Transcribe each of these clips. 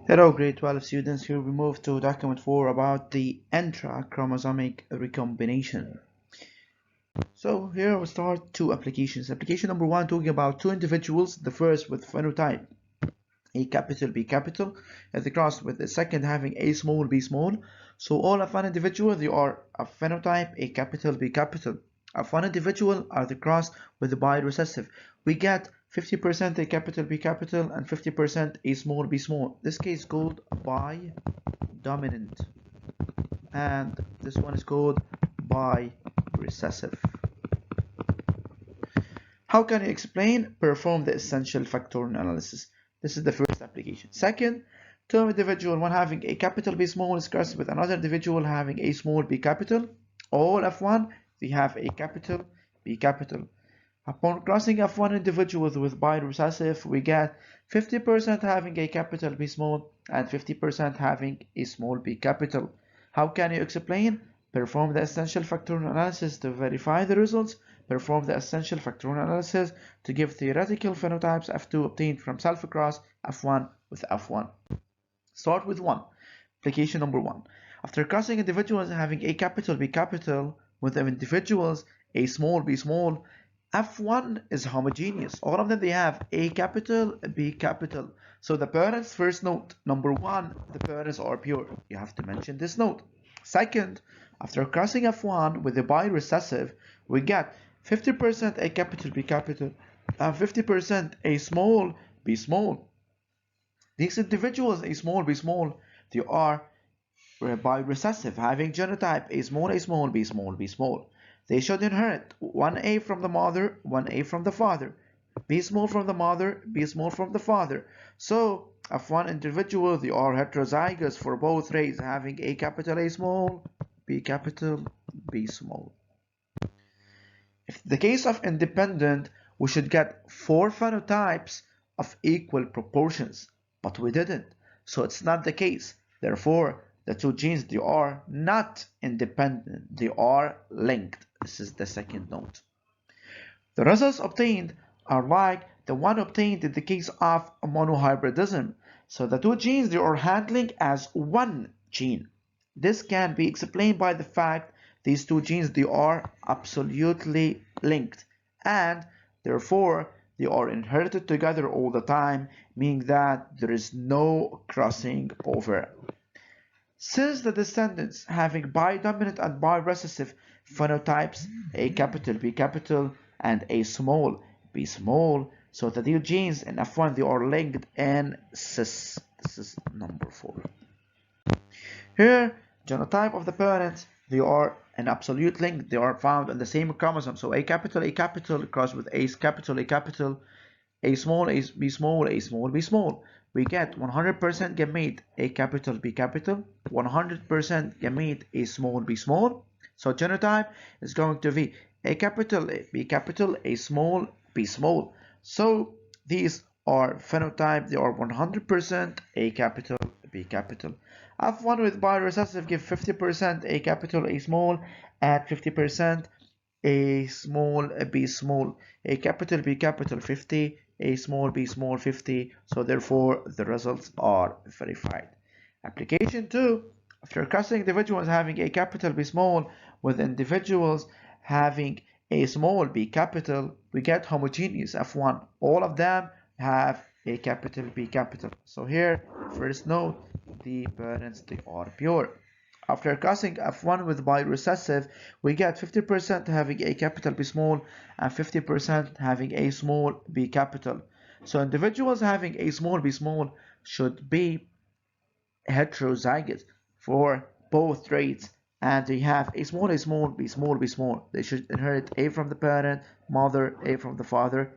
Hello, grade 12 students. Here we move to document 4 about the intrachromosomic recombination. So here we start two applications. Application number 1 talking about two individuals, the first with phenotype A capital B capital, as the cross with the second having A small B small. So all of one individual they are a phenotype A capital B capital. Of one individual are the cross with the bi-recessive. We get 50% A capital B capital and 50% A small B small. This case called bi-dominant, and this one is called bi-recessive. How can you explain? Perform the essential factorial analysis. This is the first application. Second, two individual, one having a capital B small is crossed with another individual having a small b capital. All F1, they have a capital B capital. Upon crossing F1 individuals with bi-recessive, we get 50% having a capital B small and 50% having a small b capital. How can you explain? Perform the essential factorial analysis to verify the results. Perform the essential factorial analysis to give theoretical phenotypes F2 obtained from self-cross F1 with F1. Start with 1. Application number 1. After crossing individuals having a capital B capital with individuals a small b small, F1 is homogeneous. All of them they have A capital, B capital. So the parents, first note, number 1, the parents are pure. You have to mention this note. Second, after crossing F1 with the bi-recessive, we get 50% A capital B capital and 50% A small B small. These individuals A small B small, they are bi-recessive, having genotype A small B small B small. They should inherit 1A from the mother, 1A from the father, B small from the mother, B small from the father. So, if one individual, they are heterozygous for both races, having A capital A small, B capital B small. If the case of independent, we should get 4 phenotypes of equal proportions, but we didn't. So it's not the case. Therefore, the two genes, they are not independent, they are linked. This is the second note. The results obtained are like the one obtained in the case of monohybridism. So the two genes, they are handling as one gene. This can be explained by the fact these two genes, they are absolutely linked, and therefore they are inherited together all the time, meaning that there is no crossing over. Since the descendants having bi-dominant and bi-recessive phenotypes, A capital B capital and A small B small, so the two genes in F1 they are linked in cis. This is number 4. Here, genotype of the parents, they are an absolute link. They are found on the same chromosome. So A capital crossed with A capital A small B small, A small B small. We get 100% gamete A capital B capital, 100% gamete A small B small. So genotype is going to be A capital B capital, A small B small. So these are phenotype, they are 100% A capital B capital. F1 with bi-recessive give 50% A capital A small and 50% A small B small. A capital B capital 50, A small B small 50. So therefore the results are verified. Application 2. After crossing individuals having A capital B small with individuals having A small B capital, we get homogeneous F1. All of them have A capital B capital. So here, first note, the parents, they are pure. After crossing F1 with bi-recessive, we get 50% having A capital B small and 50% having A small B capital. So individuals having A small B small should be heterozygous for both traits, and they have A small B small B small. They should inherit A from the parent, mother, A from the father,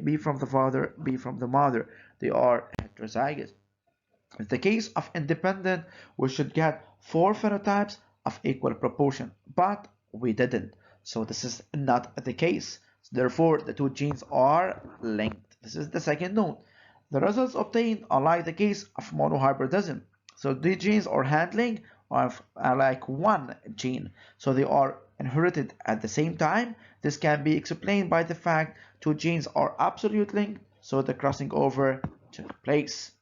B from the father, B from the mother. They are heterozygous. In the case of independent, we should get 4 phenotypes of equal proportion, but we didn't. So this is not the case. Therefore, the two genes are linked. This is the second note. The results obtained are like the case of monohybridism. So the genes are handling are like one gene. So they are inherited at the same time. This can be explained by the fact two genes are absolute linked, so the crossing over took place.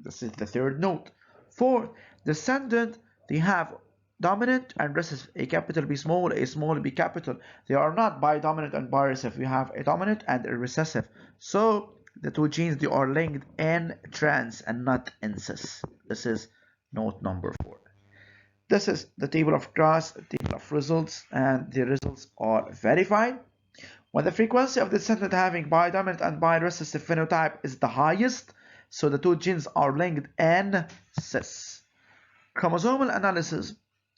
This is the third note. Fourth, descendant, they have dominant and recessive, a capital B small, a small b capital. They are not bidominant and birecessive. We have a dominant and a recessive. So the two genes, they are linked in trans and not in cis. This is note number 4. This is the table of cross, table of results, and the results are verified. When the frequency of the descendant having bidominant and birecessive phenotype is the highest, so the two genes are linked in cis. Chromosomal analysis,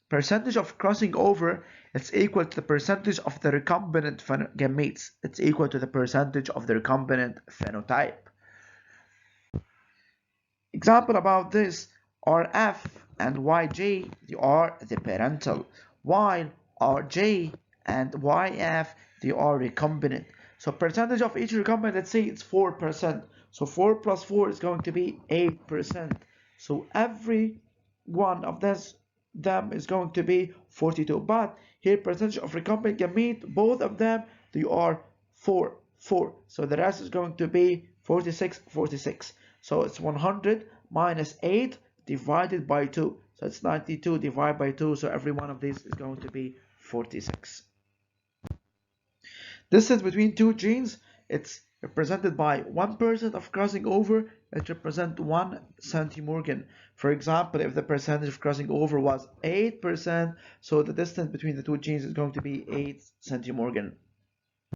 percentage of crossing over, it's equal to the percentage of the recombinant gametes. It's equal to the percentage of the recombinant phenotype. Example about this, RF and YJ, they are the parental, while RJ and YF, they are recombinant. So percentage of each recombinant, let's say it's 4%. So 4 plus 4 is going to be 8%. So every one of them is going to be 42. But here percentage of recombinant gamete, both of them, they are 4. So the rest is going to be 46. So it's 100 minus 8 divided by 2. So it's 92 divided by 2. So every one of these is going to be 46. Distance between two genes, it's represented by 1% of crossing over. It represents 1 centimorgan. For example, if the percentage of crossing over was 8%, so the distance between the two genes is going to be 8 centimorgan.